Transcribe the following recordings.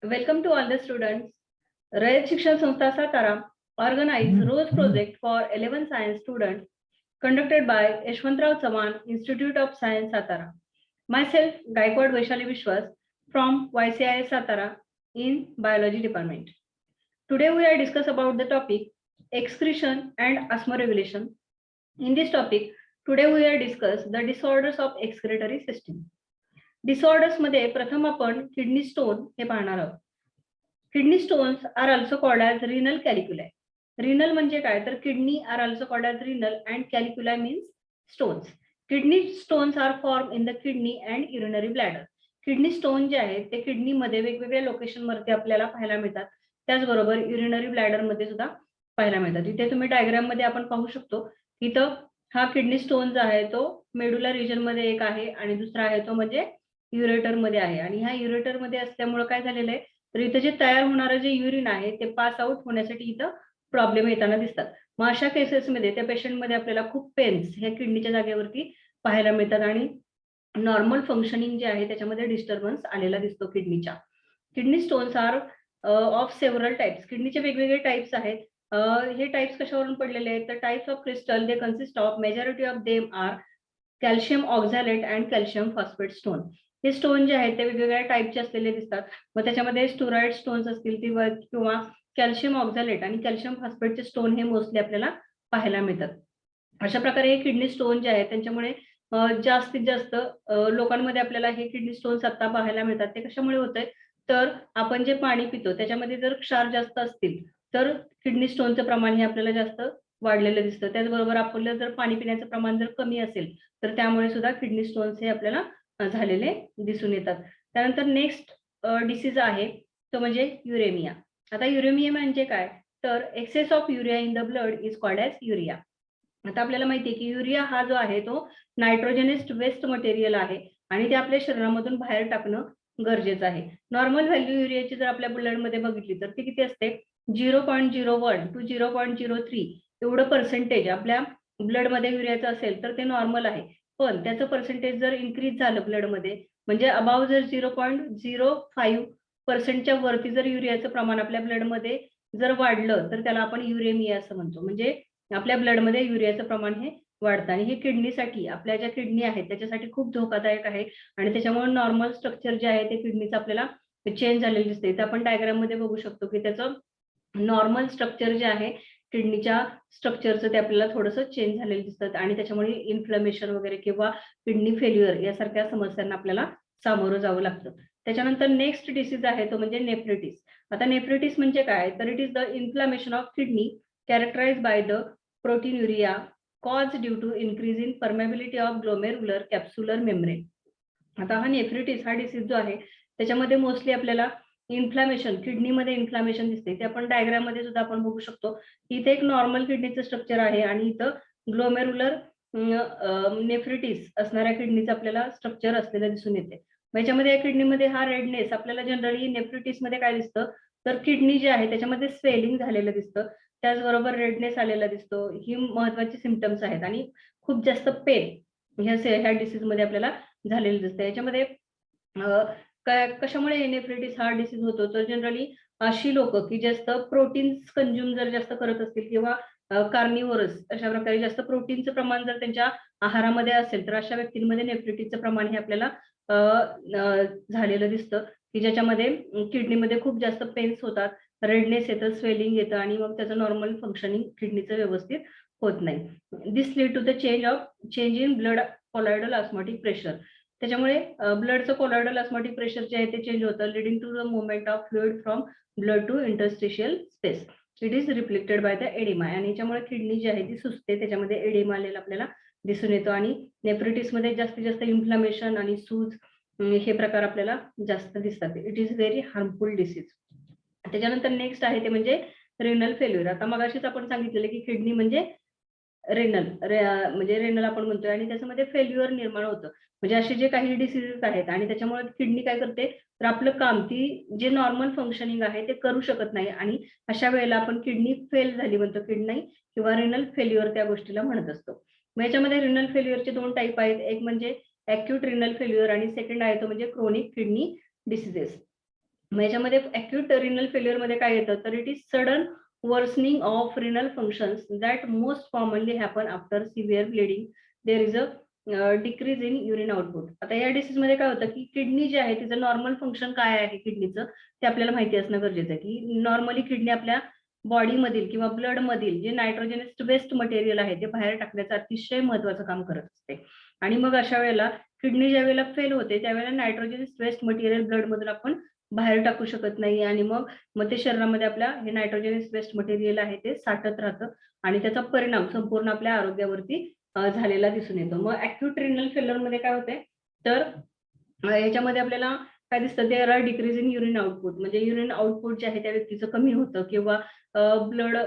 Welcome to all the students. Rayat Shikshan Sanstha Satara organized Rose Project for 11 science students conducted by Yashwantrao Chavan Institute of Science Satara. Myself, Gaikwad Vaishali Vishwas from YCIS Satara in Biology Department. Today we are discuss about the topic excretion and osmoregulation. In this topic, today we are discuss the disorders of excretory system. Disorders मध्ये प्रथम आपण kidney stone हे पाहणार आहोत. Kidney stones are also called as renal calculi. Renal म्हणजे काय तर kidney are also called as renal and calculi means stones. Kidney stones are form in the kidney and urinary bladder. Kidney stone जे आहेत ते किडनीमध्ये वेगवेगळ्या लोकेशनवरती आपल्याला पाहायला मिळतात. त्याचबरोबर युरिनरी ब्लॅडर मध्ये सुद्धा पाहायला मिळतात. इथे तुम्ही डायग्राम मध्ये आपण पाहू शकतो. इथं हा किडनी स्टोन जो आहे तो मेडुला रिजन मध्ये एक आहे आणि दुसरा आहे तो म्हणजे युरेटर मध्ये आहे. आणि ह्या युरेटर मध्ये असल्यामुळे काय झालेलं आहे तर इथं जे तयार होणारं जे युरिन आहे ते पास आउट होण्यासाठी इथं प्रॉब्लेम येताना दिसतात. मग अशा केसेसमध्ये त्या पेशंटमध्ये आपल्याला खूप पेन्स ह्या किडनीच्या जागेवरती पाहायला मिळतात आणि नॉर्मल फंक्शनिंग जे आहे त्याच्यामध्ये डिस्टर्बन्स आलेला दिसतो किडनीच्या. Kidney stones are of several types. किडनीचे वेगवेगळे टाइप्स आहेत. हे टाइप्स कशावरून पडलेले आहेत तर types of crystal they consist of majority of them are calcium oxalate and calcium phosphate stone. हे स्टोन जे आहेत ते वेगवेगळ्या टाईपचे असलेले दिसतात. मग त्याच्यामध्ये स्टोरॉइड स्टोन्स असतील किंवा कॅल्शियम ऑक्झॅलेट आणि कॅल्शियम फॉस्फेटचे स्टोन हे मोस्टली आपल्याला पाहायला मिळतात. अशा प्रकारे हे किडनी स्टोन जे आहेत त्यांच्यामुळे जास्तीत जास्त लोकांमध्ये आपल्याला हे किडनी स्टोन्स आता पाहायला मिळतात. ते कशामुळे होत आहे तर आपण जे पाणी पितो त्याच्यामध्ये जर क्षार जास्त असतील तर किडनी स्टोनचं प्रमाण हे आपल्याला जास्त वाढलेलं दिसतं. त्याचबरोबर आपल्याला जर पाणी पिण्याचं प्रमाण जर कमी असेल तर त्यामुळे सुद्धा किडनी स्टोन्स हे आपल्याला झालेले दिसून येतात. त्यानंतर नेक्स्ट डिसीज आहे तो म्हणजे युरेमिया. आता युरेमिया म्हणजे काय तर excess of urea in the blood is called as urea. आता आपल्याला माहिती आहे की युरिया हा जो आहे तो नायट्रोजनिस्ट वेस्ट मटेरियल आहे आणि ते आपल्या शरीरामधून बाहेर टाकणं गरजेचं आहे. नॉर्मल व्हॅल्यू युरियाची जर आपल्या ब्लडमध्ये बघितली तर ती किती असते 0.01 to 0.03 एवढं पर्सेंटेज आपल्या ब्लडमध्ये युरियाचं असेल तर ते नॉर्मल आहे. पण त्याचं पर्सेंटेज जर इन्क्रीज झालं ब्लडमध्ये म्हणजे अबाव जर 0.05% वरती जर युरियाचं प्रमाण आपल्या ब्लडमध्ये जर वाढलं तर त्याला आपण युरेमिया असं म्हणतो. म्हणजे आपल्या ब्लडमध्ये युरियाचं प्रमाण हे वाढतं आणि हे किडनीसाठी आपल्या ज्या किडनी आहेत त्याच्यासाठी खूप धोकादायक आहे आणि त्याच्यामुळे नॉर्मल स्ट्रक्चर जे आहे ते किडनीचं आपल्याला चेंज झालेलं दिसते. तर आपण डायग्राम मध्ये बघू शकतो की त्याचं नॉर्मल स्ट्रक्चर जे आहे किडनीच्या स्ट्रक्चरचं ते आपल्याला थोडंसं चेंज झालेलं दिसतात आणि त्याच्यामुळे इन्फ्लमेशन वगैरे किंवा किडनी फेल्युअर यासारख्या समस्यांना आपल्याला सामोरं जावं लागतं. त्याच्यानंतर नेक्स्ट डिसीज आहे तो म्हणजे नेफ्रिटिस. आता नेफ्रिटिस म्हणजे काय तर it is the inflammation of kidney characterise by the proteinuria cause due to increase in permeability of glomerular capsular membrane. आता हा नेफ्रिटिस हा डिसीज जो आहे त्याच्यामध्ये मोस्टली आपल्याला इन्फ्लॅमेशन किडनीमध्ये इन्फ्लॅमेशन दिसते. ते आपण डायग्राम मध्ये सुद्धा आपण बघू शकतो. इथे एक नॉर्मल किडनीचं स्ट्रक्चर आहे आणि इथं ग्लोमेरुलर नेफ्रिटिस असणाऱ्या किडनीचं आपल्याला स्ट्रक्चर असलेलं दिसून येते. याच्यामध्ये या किडनीमध्ये हा रेडनेस आपल्याला जनरली नेफ्रिटिस मध्ये काय दिसतं तर किडनी जी आहे त्याच्यामध्ये स्वेलिंग झालेलं दिसतं. त्याचबरोबर रेडनेस आलेला दिसतो. ही महत्वाची सिम्पटम्स आहेत आणि खूप जास्त पेन ह्या डिसीज मध्ये आपल्याला झालेलं दिसतं. याच्यामध्ये कशामुळे नेफ्रिटिस हा डिसीज होतो तर जनरली अशी लोक की जास्त प्रोटीन्स कंझ्युम जर जास्त करत असतील किंवा कार्निव्हरस अशा प्रकारे जास्त प्रोटीनचं प्रमाण जर त्यांच्या आहारामध्ये असेल तर अशा व्यक्तींमध्ये नेफ्रिटिसचं प्रमाण हे आपल्याला झालेलं दिसतं की ज्याच्यामध्ये किडनीमध्ये खूप जास्त पेन्स होतात, रेडनेस येतं, स्वेलिंग येतं आणि मग त्याचं नॉर्मल फंक्शनिंग किडनीचं व्यवस्थित होत नाही. This lead to the change in blood colloidal osmotic pressure. त्याच्यामुळे ब्लडचं कोलॉइडल ऑस्मोटिक प्रेशर जे आहे ते चेंज होतं leading to the movement of fluid from blood to interstitial space. It is reflected by the oedema. आणि याच्यामुळे kidney जी आहे ती सुजते, त्याच्यामध्ये एडिमा आलेला आपल्याला दिसून येतो आणि नेफ्रिटिसमध्ये जास्तीत जास्त इन्फ्लमेशन आणि सूज हे प्रकार आपल्याला जास्त दिसतात. It is very harmful disease. त्याच्यानंतर नेक्स्ट आहे ते म्हणजे रेनल फेल्युअर. आता मगाशीच आपण सांगितलेलं की किडनी म्हणजे रेनल आपण म्हणतोय आणि त्याच्यामध्ये फेल्युअर निर्माण होतं. म्हणजे असे जे काही डिसीजेस आहेत आणि त्याच्यामुळे किडनी काय करते तर आपलं काम ती जे नॉर्मल फंक्शनिंग आहे ते करू शकत नाही आणि अशा वेळेला आपण किडनी फेल झाली म्हणतो किडनी किंवा रिनल फेल्युअर त्या गोष्टीला म्हणत असतो. मग याच्यामध्ये रिनल फेल्युअरचे दोन टाईप आहेत. एक म्हणजे ॲक्यूट रिनल फेल्युअर आणि सेकंड आहे तो म्हणजे क्रोनिक किडनी डिसीजेस. मग याच्यामध्ये अॅक्यूट रिनल फेल्युअर मध्ये काय येतं, तर it is sudden worsening of renal functions that most commonly happen after severe bleeding. There is a decrease in urine output. आता या डिसीज मध्ये काय होतं की किडनी जे आहे तिचं नॉर्मल फंक्शन काय आहे किडनीचं ते आपल्याला माहिती असणं गरजेचं आहे, की नॉर्मली किडनी आपल्या बॉडीमधील किंवा ब्लड मधील जे नायट्रोजनस वेस्ट मटेरियल आहे ते बाहेर टाकण्याचं अतिशय महत्वाचं काम करत असते. आणि मग अशा वेळेला किडनी ज्या वेळेला फेल होते त्यावेळेला नायट्रोजनस वेस्ट मटेरियल ब्लड मधून आपण बाहेर टाकू शकत नाही आणि मग ते शरीरामध्ये आपल्या हे नायट्रोजनस वेस्ट मटेरियल आहे ते साठत राहतं आणि त्याचा परिणाम संपूर्ण आपल्या आरोग्यावरती झालेला दिसून येतो. मग अॅक्यूट रिनल फेल्युअर मध्ये काय होते, तर याच्यामध्ये आपल्याला काय दिसतं, there are decrease in urine output, म्हणजे युरिन आउटपुट जे आहे त्या व्यक्तीचं कमी होतं किंवा ब्लड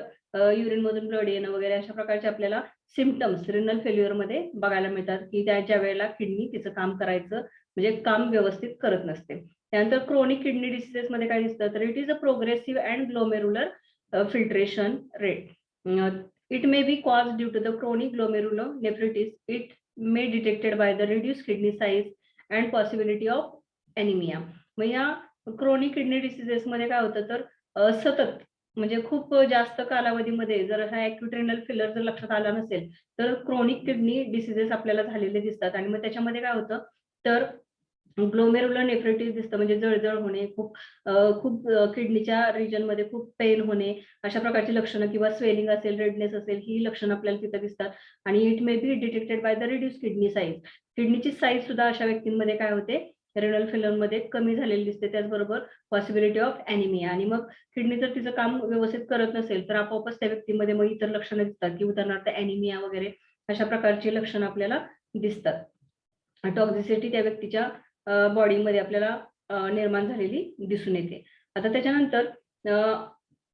युरिन मधून ब्लड येणं वगैरे अशा प्रकारचे आपल्याला सिम्पटम्स रिनल फेल्युअर मध्ये बघायला मिळतात, की त्याच्या वेळेला किडनी तिचं काम करायचं म्हणजे काम व्यवस्थित करत नसते. त्यानंतर क्रोनिक किडनी डिसीजेस मध्ये काय दिसतं, तर it is a progressive and glomerular filtration rate. It may be cause due to the chronic glomerulonephritis. It may detected by the reduce kidney size and possibility of anaemia. मग या chronic kidney diseases मध्ये काय होतं, तर सतत म्हणजे खूप जास्त कालावधीमध्ये जर हा अॅक्यूट रिनल फेल्युअर जर लक्षात आला नसेल तर क्रोनिक किडनी डिसीजेस आपल्याला झालेले दिसतात. आणि मग त्याच्यामध्ये काय होतं, तर ग्लोमेरुलर नेफ्रिटिस दिसतं, म्हणजे जळजळ होणे, खूप किडनीच्या रिजन मध्ये खूप पेन होणे, अशा प्रकारची लक्षणं किंवा स्वेलिंग असेल, रेडनेस असेल, ही लक्षणं आपल्याला तिथे दिसतात. आणि it may be detected by the reduce kidney size. किडनीची साईज सुद्धा अशा व्यक्तींमध्ये काय होते, रिनल फेल्युअर मध्ये कमी झालेली दिसते. त्याचबरोबर पॉसिबिलिटी ऑफ एनिमिया. आणि मग किडनी जर तिचं काम व्यवस्थित करत नसेल तर आपोआपच त्या व्यक्तीमध्ये मग इतर लक्षणं दिसतात, की उदाहरणार्थ एनिमिया वगैरे अशा प्रकारची लक्षणं आपल्याला दिसतात. टॉक्झिसिटी त्या व्यक्तीच्या बॉडीमध्ये आपल्याला निर्माण झालेली दिसून येते. आता त्याच्यानंतर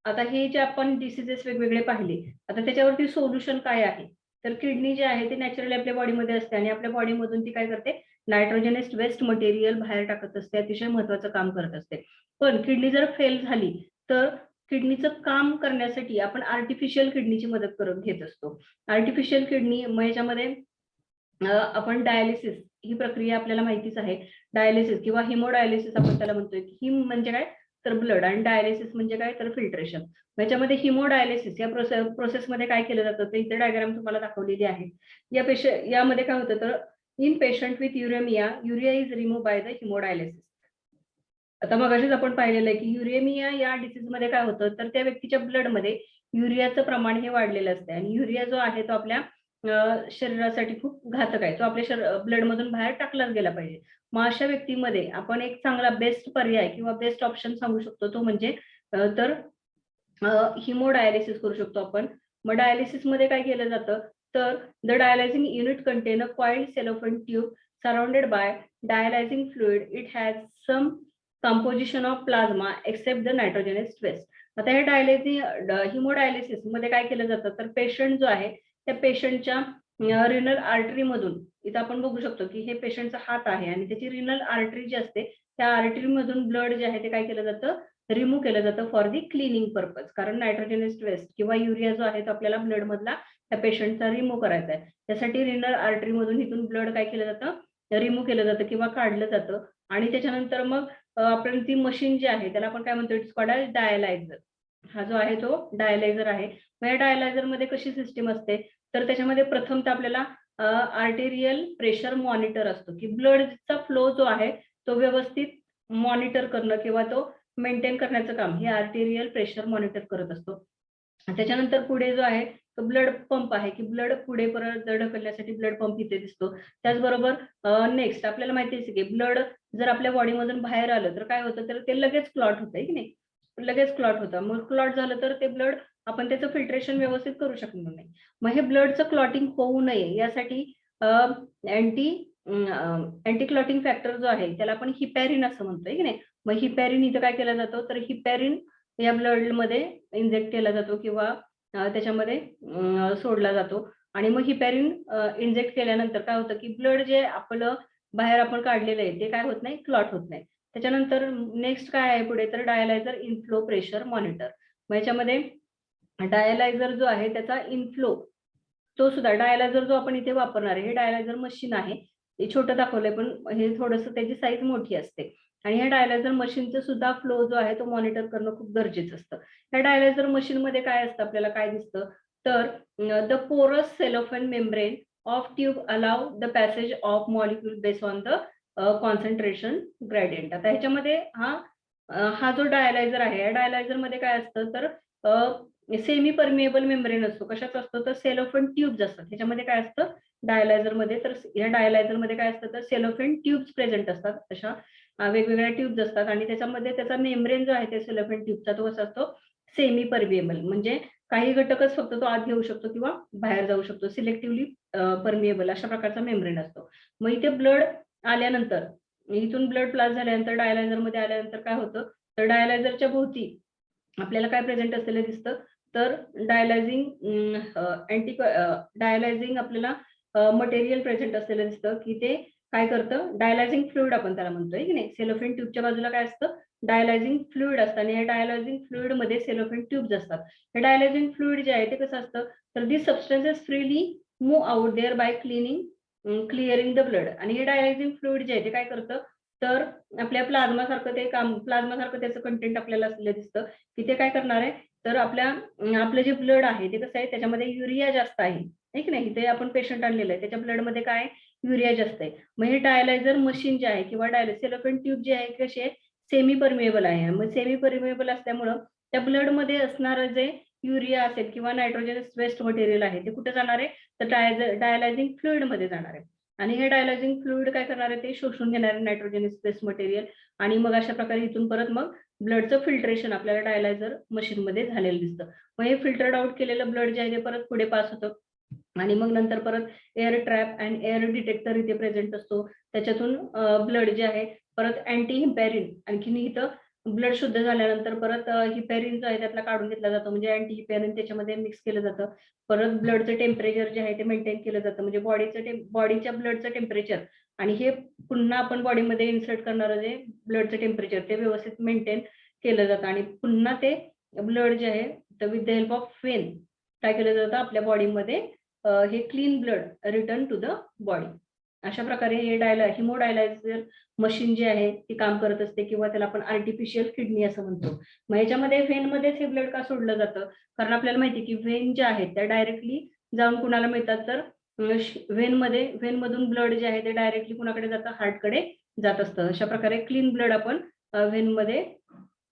आता हे जे आपण डिसीजेस वेगवेगळे पाहिले, आता त्याच्यावरती सोल्युशन काय आहे, तर किडनी जे आहे ते नॅचरली आपल्या बॉडीमध्ये असते आणि आपल्या बॉडीमधून ती काय करते, नायट्रोजनस वेस्ट मटेरियल बाहेर टाकत असते, अतिशय महत्वाचं काम करत असते. पण किडनी जर फेल झाली तर किडनीचं काम करण्यासाठी आपण आर्टिफिशियल किडनीची मदत घेत असतो. आर्टिफिशियल किडनी मग याच्यामध्ये आपण डायलिसिस ही प्रक्रिया आपल्याला माहितीच आहे. डायलिसिस किंवा हिमोडायलिसिस आपण त्याला म्हणतोय. हिम म्हणजे काय, तर ब्लड, आणि डायलिसिस म्हणजे काय, तर फिल्ट्रेशन. याच्यामध्ये हिमोडायलिसिस या प्रोसेसमध्ये काय केलं जातं ते इथे डायग्राम तुम्हाला दाखवलेली आहे. यामध्ये काय होतं, तर in patient with uraemia, urea is remove by the haemodialysis. आता मगाशीच आपण पाहिलेलं आहे की युरेमिया या डिसीज मध्ये काय होतं, तर त्या व्यक्तीच्या ब्लडमध्ये युरियाचं प्रमाण हे वाढलेलं असते आणि युरिया जो आहे तो आपल्या शरीरासाठी खूप घातक आहे. तो आपल्या ब्लड मधून बाहेर टाकलाच गेला पाहिजे. मग अशा व्यक्तीमध्ये आपण एक चांगला बेस्ट पर्याय किंवा बेस्ट ऑप्शन सांगू शकतो, तो म्हणजे तर हिमोडायलिसिस करू शकतो आपण. मग डायलिसिस मध्ये काय केलं जातं, तर the dialysing unit contain a coiled cellophane tube surrounded by dialysing fluid. It has some composition of plasma except the nitrogenous waste. आता हे हिमोडायलिसिस मध्ये काय केलं जातं, तर पेशंट जो आहे त्या पेशंटच्या रिनल आर्टरी मधून, इथं आपण बघू शकतो की हे पेशंटचा हात आहे आणि त्याची रिनल आर्टरी जी असते त्या आर्टरी मधून ब्लड जे आहे ते काय केलं जातं, रिमूव्ह केलं जातं फॉर दी क्लिनिंग पर्पज. कारण नायट्रोजनस वेस्ट किंवा युरिया जो आहे तो आपल्याला ब्लड मधला त्या पेशंटचा रिमूव्ह करायचा आहे. त्यासाठी रिनल आर्टरी मधून इथून ब्लड काय केलं जातं, रिमूव्ह केलं जातं किंवा काढलं जातं. आणि त्याच्यानंतर मग आपण ती मशीन जी आहे त्याला आपण काय म्हणतो, इट्स कॉल्ड अ डायलायझर. हा जो आहे तो डायलायझर आहे. मग या डायलायझर मध्ये कशी सिस्टीम असते, तर त्याच्यामध्ये प्रथम तर आपल्याला आर्टेरियल प्रेशर मॉनिटर असतो, की ब्लडचा फ्लो जो आहे तो व्यवस्थित मॉनिटर करणं किंवा तो मेंटेन करण्याचं काम हे आर्टेरियल प्रेशर मॉनिटर करत असतो. त्याच्यानंतर पुढे जो आहे तो ब्लड पंप आहे, की ब्लड पुढे परत ढकलण्यासाठी ब्लड पंप इथे दिसतो. त्याचबरोबर नेक्स्ट आपल्याला माहिती आहे की ब्लड जर आपल्या बॉडीमधून बाहेर आलं तर काय होतं, तर ते लगेच क्लॉट होतंय की नाही, लगेच क्लॉट होतं. मग क्लॉट झालं तर ते ब्लड आपण त्याचं फिल्ट्रेशन व्यवस्थित करू शकणार नाही. मग हे ब्लडचं क्लॉटिंग होऊ नये यासाठी अँटी अँटी क्लॉटिंग फॅक्टर जो आहे त्याला आपण हिपॅरिन असं म्हणतोय की नाही. मग हिपॅरिन इथं काय केला जातो, तर हिपॅरिन या ब्लड मध्ये इंजेक्ट केला जातो किंवा त्याच्यामध्ये सोडला जातो. आणि मग हिपॅरिन इंजेक्ट केल्यानंतर काय होतं, की ब्लड जे आपलं बाहेर आपण काढलेलं आहे ते काय होत नाही, क्लॉट होत नाही. त्याच्यानंतर नेक्स्ट काय आहे पुढे, तर डायलायझर इनफ्लो प्रेशर मॉनिटर. मग याच्यामध्ये डायलायझर जो आहे त्याचा इनफ्लो, तो सुद्धा डायलायझर जो आपण इथे वापरणार आहे हे डायलायझर मशीन आहे. हे छोटं दाखवलंय पण हे थोडंसं त्याची साईज मोठी असते. आणि ह्या डायलायझर मशीनचं सुद्धा फ्लो जो आहे तो मॉनिटर करणं खूप गरजेचं असतं. ह्या डायलायझर मशीनमध्ये काय असतं, आपल्याला काय दिसतं, तर द पोरस cellophane membrane of tube allow the passage of molecule based on the concentration gradient. आता ह्याच्यामध्ये हा जो डायलायझर आहे, या डायलायझर मध्ये काय असतं, तर सेमी परमिएबल मेम्ब्रेन असतो. कशाचा असतो, तर सेलोफेन ट्यूब्स असतात. ह्याच्यामध्ये काय असतं डायलायझर मध्ये, तर या डायलायझर मध्ये काय असतं, तर सेलोफेन ट्यूब्स प्रेझेंट असतात. अशा वेगवेगळ्या ट्यूब्स असतात आणि त्याच्यामध्ये त्याचा मेम्ब्रेन जो आहे ते सेलोफेन ट्यूबचा तो कसा असतो, सेमी परमिएबल, म्हणजे काही घटकच फक्त तो आत घेऊ शकतो किंवा बाहेर जाऊ शकतो. सिलेक्टिव्हली परमिएबल अशा प्रकारचा मेम्ब्रेन असतो. मग इथे ब्लड आल्यानंतर, इथून ब्लड प्लास झाल्यानंतर डायलायझर मध्ये आल्यानंतर काय होतं, तर डायलायझरच्या भोवती आपल्याला काय प्रेझेंट असलेलं दिसतं, तर डायलायझिंग आपल्याला मटेरियल प्रेझेंट असलेलं दिसतं, की ते काय करतं, डायलायझिंग फ्लुइड आपण त्याला म्हणतोय की नाही. सेलोफेन ट्यूबच्या बाजूला काय असतं, डायलायझिंग फ्लुइड असतं आणि या डायलायझिंग फ्लुइड मध्ये सेलोफेन ट्यूब्स असतात. हे डायलायझिंग फ्लुइड जे आहे ते कसं असतं, तर this substances freely move out there by clearing the blood. आणि हे डायलायझिंग फ्लुइड जे आहे ते काय करतं, तर आपल्या प्लाझ्मा सारखं ते काम, प्लाझ्मा सारखं त्याचं कंटेंट आपल्याला असलेलं दिसतं, की ते काय करणार आहे, तर आपलं जे ब्लड आहे ते कसं आहे, त्याच्यामध्ये युरिया जास्त आहे की नाही. ते आपण पेशंट आणलेलं आहे, त्याच्या ब्लडमध्ये काय युरिया जास्त आहे. मग हे डायलायझर मशीन जे आहे किंवा सेलोफेन ट्यूब जे आहे कशी आहे, सेमी परमिएबल आहे. मग सेमी परमिएबल असल्यामुळं त्या ब्लडमध्ये असणारं जे युरिया असेल किंवा नायट्रोजनस वेस्ट मटेरियल आहे ते कुठे जाणार आहे, तर डायलायझिंग फ्लुइड मध्ये जाणार आहे. आणि हे डायलायझिंग फ्लुइड काय करणार आहे, ते शोषून घेणार आहे नायट्रोजनस वेस्ट मटेरियल. आणि मग अशा प्रकारे इथून परत मग ब्लडचं फिल्ट्रेशन आपल्याला डायलायझर मशीन मध्ये झालेलं दिसतं. मग हे फिल्टर्ड आउट केलेलं ब्लड जे आहे ते परत पुढे पास होतं आणि मग नंतर परत air trap and air detector इथे प्रेझेंट असतो. त्याच्यातून ब्लड जे आहे परत अँटी हिपॅरिन, आणखीन इथं ब्लड शुद्ध झाल्यानंतर परत हिपॅरिन जो आहे त्यातला काढून घेतला जातो, म्हणजे अँटी हिपॅरिन त्याच्यामध्ये मिक्स केलं जातं. परत ब्लडचं टेम्परेचर जे आहे ते मेंटेन केलं जातं, म्हणजे बॉडीच्या ब्लडचं टेम्परेचर आणि हे पुन्हा आपण बॉडीमध्ये इन्सर्ट करणारं जे ब्लडचं टेम्परेचर ते व्यवस्थित मेंटेन केलं जातं. आणि पुन्हा ते ब्लड जे आहे तर with the help of vein काय केलं जातं, आपल्या बॉडीमध्ये हे clean blood return to the body. अशा प्रकारे हे हिमोडायलायझर मशीन जे आहे ती काम करत असते, किंवा त्याला आपण आर्टिफिशियल किडनी असं म्हणतो. मग याच्यामध्ये व्हेनमध्येच हे ब्लड का सोडलं जातं, कारण आपल्याला माहिती की व्हेन ज्या आहेत त्या डायरेक्टली जाऊन कुणाला मिळतात, तर व्हेनमधून ब्लड जे आहे ते डायरेक्टली कुणाकडे जातं, हार्टकडे जात असतं. अशा प्रकारे क्लीन ब्लड आपण व्हेनमध्ये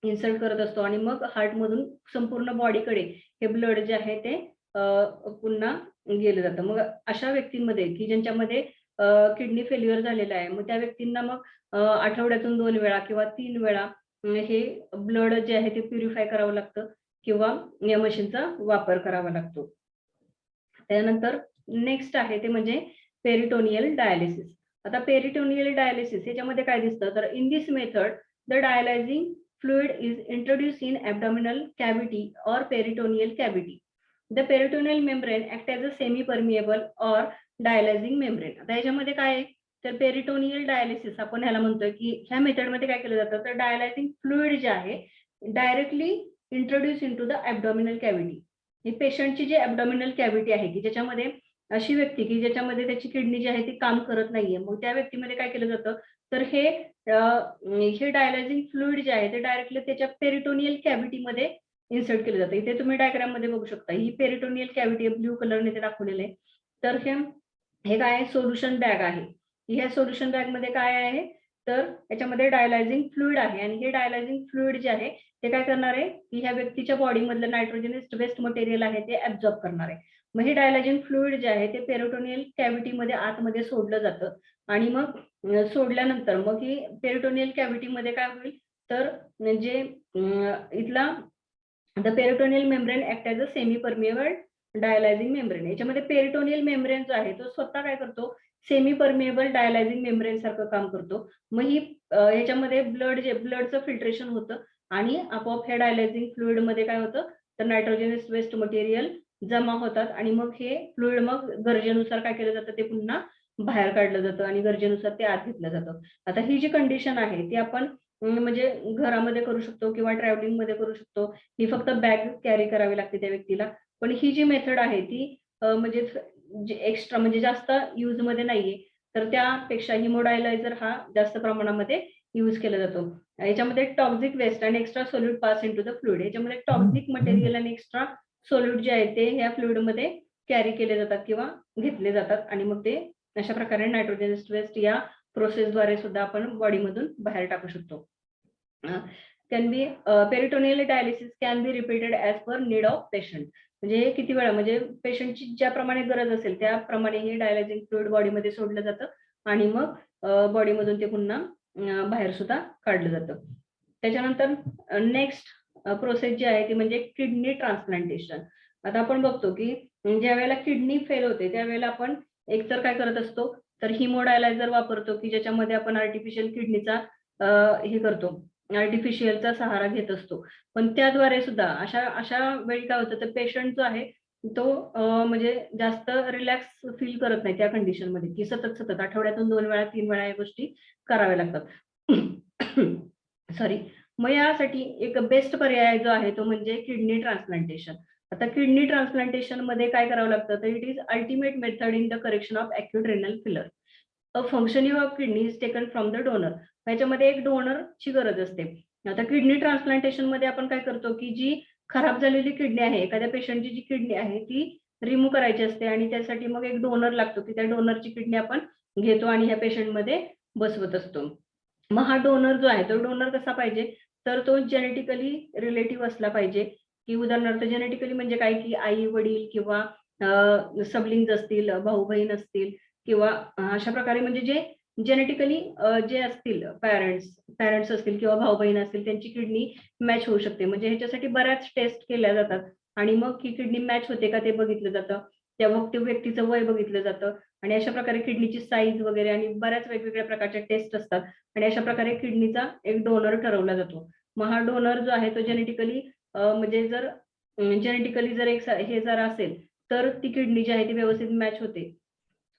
इन्सर्ट करत असतो आणि मग हार्टमधून संपूर्ण बॉडीकडे हे ब्लड जे आहे ते पुन्हा गेलं जातं. मग अशा व्यक्तींमध्ये की ज्यांच्यामध्ये किडनी फेल्युअर झालेला आहे, मग त्या व्यक्तींना मग आठवड्यातून 2 वेळा किंवा 3 वेळा हे ब्लड जे आहे ते प्युरिफाय करावं लागतं किंवा या मशीनचा वापर करावा लागतो. त्यानंतर नेक्स्ट आहे ते म्हणजे पेरिटोनियल डायलिसिस. आता पेरिटोनियल डायलिसिस याच्यामध्ये काय दिसतं, तर in this method the dialysing fluid is introduce in abdominal cavity or peritoneal cavity. The peritoneal membrane act as a semi permeable or dialysing membrane. आता याच्यामध्ये काय आहे, तर पेरिटोनियल डायलिसिस आपण ह्याला म्हणतोय, की ह्या मेथडमध्ये काय केलं जातं, तर डायलायझिंग फ्लुइड जे आहे directly introduce in to the abdominal cavity. ही पेशंटची जी ॲब्डॉमिनल कॅव्हिटी आहे की ज्याच्यामध्ये अशी व्यक्ती की ज्याच्यामध्ये त्याची किडनी जी आहे ती काम करत नाहीये, मग त्या व्यक्तीमध्ये काय केलं जातं, तर हे डायलायझिंग फ्लुइड जे आहे ते डायरेक्टली त्याच्या पेरिटोनियल कॅव्हिटीमध्ये इन्सर्ट केलं जातं. इथे तुम्ही डायग्राम मध्ये बघू शकता, ही पेरिटोनियल कॅव्हिटी ब्लू कलरने ते दाखवलेलं आहे. तर हे काय आहे, सोल्युशन बॅग आहे. ह्या सोल्युशन बॅग मध्ये काय आहे, तर याच्यामध्ये डायलायझिंग फ्लुइड आहे आणि हे डायलायझिंग फ्लुइड जे आहे ते काय करणार आहे, की ह्या व्यक्तीच्या बॉडीमधलं नायट्रोजनस वेस्ट मटेरियल आहे ते ऍब्झॉर्ब करणार आहे. मग हे डायलायझिंग फ्लुइड जे आहे ते पेरिटोनियल कॅव्हिटीमध्ये आतमध्ये सोडलं जातं आणि मग सोडल्यानंतर मग ही पेरिटोनियल कॅव्हिटीमध्ये काय होईल, तर म्हणजे इथला the peritoneal membrane act as a semi permeable dialysing membrane. याच्यामध्ये पेरिटोनियल मेम्ब्रेन जो आहे तो स्वतः काय करतो, सेमी परमिएबल डायलायझिंग मेम्ब्रेन सारखं काम करतो. मग ही याच्यामध्ये ब्लडचं फिल्ट्रेशन होतं आणि आपोआप हे डायलायझिंग फ्लुइड मध्ये काय होतं, तर नायट्रोजनस वेस्ट मटेरियल जमा होतात आणि मग हे फ्लुइड मग गरजेनुसार काय केलं जातं, ते पुन्हा बाहेर काढलं जातं आणि गरजेनुसार ते आत घेतलं जातं. आता ही जी कंडिशन आहे ती आपण म्हणजे घरामध्ये करू शकतो किंवा ट्रॅव्हलिंग मध्ये करू शकतो. ही फक्त बॅग कॅरी करावी लागते त्या व्यक्तीला. पण ही जी मेथड आहे ती म्हणजे जे एक्स्ट्रा म्हणजे जास्त यूज मध्ये नाहीये. तर त्यापेक्षा हिमोडायलायझर हा जास्त प्रमाणामध्ये यूज केला जातो. याच्यामध्ये टॉक्सिक वेस्ट आणि extra solute pass into the fluid. याच्यामध्ये टॉक्सिक मटेरियल आणि एक्स्ट्रा सोल्यूट जे आहे ते ह्या फ्लुइड मध्ये कॅरी केले जातात किंवा घेतले जातात आणि मग ते अशा प्रकारे नायट्रोजन वेस्ट या प्रोसेसद्वारे सुद्धा आपण बॉडीमधून बाहेर टाकू शकतो. Can be peritoneal dialysis can be repeated as per need of patient. म्हणजे किती वेळा, म्हणजे पेशंटची ज्याप्रमाणे गरज असेल त्याप्रमाणे हे डायलायझिंग फ्लुइड बॉडीमध्ये सोडलं जातं आणि मग बॉडीमधून ते पुन्हा बाहेर सुद्धा काढलं जातं. त्याच्यानंतर नेक्स्ट प्रोसेस जी आहे ती म्हणजे किडनी ट्रान्सप्लांटेशन. आता आपण बघतो की ज्या वेळेला किडनी फेल होते त्यावेळेला आपण एकतर काय करत असतो, तर हिमोडायलायझर वापरतो की ज्याच्यामध्ये आपण आर्टिफिशियल किडनीचा हे करतो, आर्टिफिशियलचा सहारा घेत असतो. पण त्याद्वारे सुद्धा अशा वेळी काय होतं, तर पेशंट जो आहे तो म्हणजे जास्त रिलॅक्स फील करत नाही त्या कंडिशनमध्ये, की सतत आठवड्यातून 2 वेळा 3 वेळा या गोष्टी कराव्या लागतात. सॉरी. मग यासाठी एक बेस्ट पर्याय जो आहे तो म्हणजे किडनी ट्रान्सप्लांटेशन. आता किडनी ट्रान्सप्लांटेशन मध्ये काय करावं लागतं, तर it is ultimate method in the correction of acute renal failure. A functioning of kidney is taken from the donor. त्याच्यामध्ये एक डोनरची गरज असते. आता किडनी ट्रान्सप्लांटेशन मध्ये आपण काय करतो, की जी खराब झालेली किडनी आहे, एखाद्या पेशंटची जी किडनी आहे ती रिमूव्ह करायची असते आणि त्यासाठी मग एक डोनर लागतो, की त्या डोनरची किडनी आपण घेतो आणि ह्या पेशंटमध्ये बसवत असतो. मग हा डोनर जो आहे तो डोनर कसा पाहिजे, तर तो जेनेटिकली रिलेटिव्ह असला पाहिजे, की उदाहरणार्थ जेनेटिकली म्हणजे काय, की आई वडील किंवा सबलिंग्स असतील, भाऊ बहीण असतील किंवा अशा प्रकारे म्हणजे जे जेनेटिकली जे असतील पॅरेंट्स असतील किंवा भाऊ बहीण असतील त्यांची किडनी मॅच होऊ शकते. म्हणजे ह्याच्यासाठी बऱ्याच टेस्ट केल्या जातात आणि मग ही किडनी मॅच होते का ते बघितलं जातं. तेव्हा त्या व्यक्तीचं वय बघितलं जातं आणि अशा प्रकारे किडनीची साईज वगैरे आणि बऱ्याच वेगवेगळ्या प्रकारच्या टेस्ट असतात आणि अशा प्रकारे किडनीचा एक डोनर ठरवला जातो. मग हा डोनर जो आहे तो जेनेटिकली म्हणजे जर जेनेटिकली जर एक हे जर असेल तर ती किडनी जी आहे ती व्यवस्थित मॅच होते.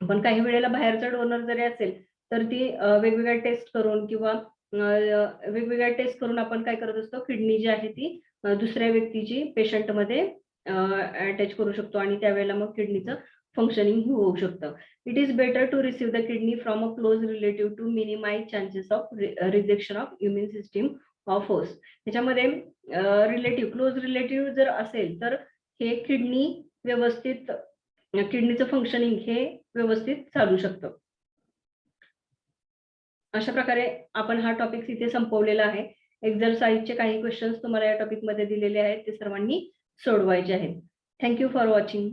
पण काही वेळेला बाहेरचा डोनर जरी असेल तर ती वेगवेगळ्या टेस्ट करून किंवा वेगवेगळ्या टेस्ट करून आपण काय करत असतो, किडनी जी आहे ती दुसऱ्या व्यक्तीची पेशंटमध्ये अटॅच करू शकतो आणि त्यावेळेला मग किडनीचं फंक्शनिंग होऊ शकतं. It is better to receive the kidney from a close relative to minimise chances of rejection of immune system of host. त्याच्यामध्ये क्लोज रिलेटिव्ह जर असेल तर हे किडनीचं फंक्शनिंग हे व्यवस्थित चालू शकतं. अशा प्रकारे आपण हा टॉपिक इथे संपवलेला आहे. एक्झरसाइजचे काही क्वेश्चन्स तुम्हाला या टॉपिकमध्ये दिलेले आहेत, ते सर्वांनी सोडवायचे आहेत. Thank you for watching.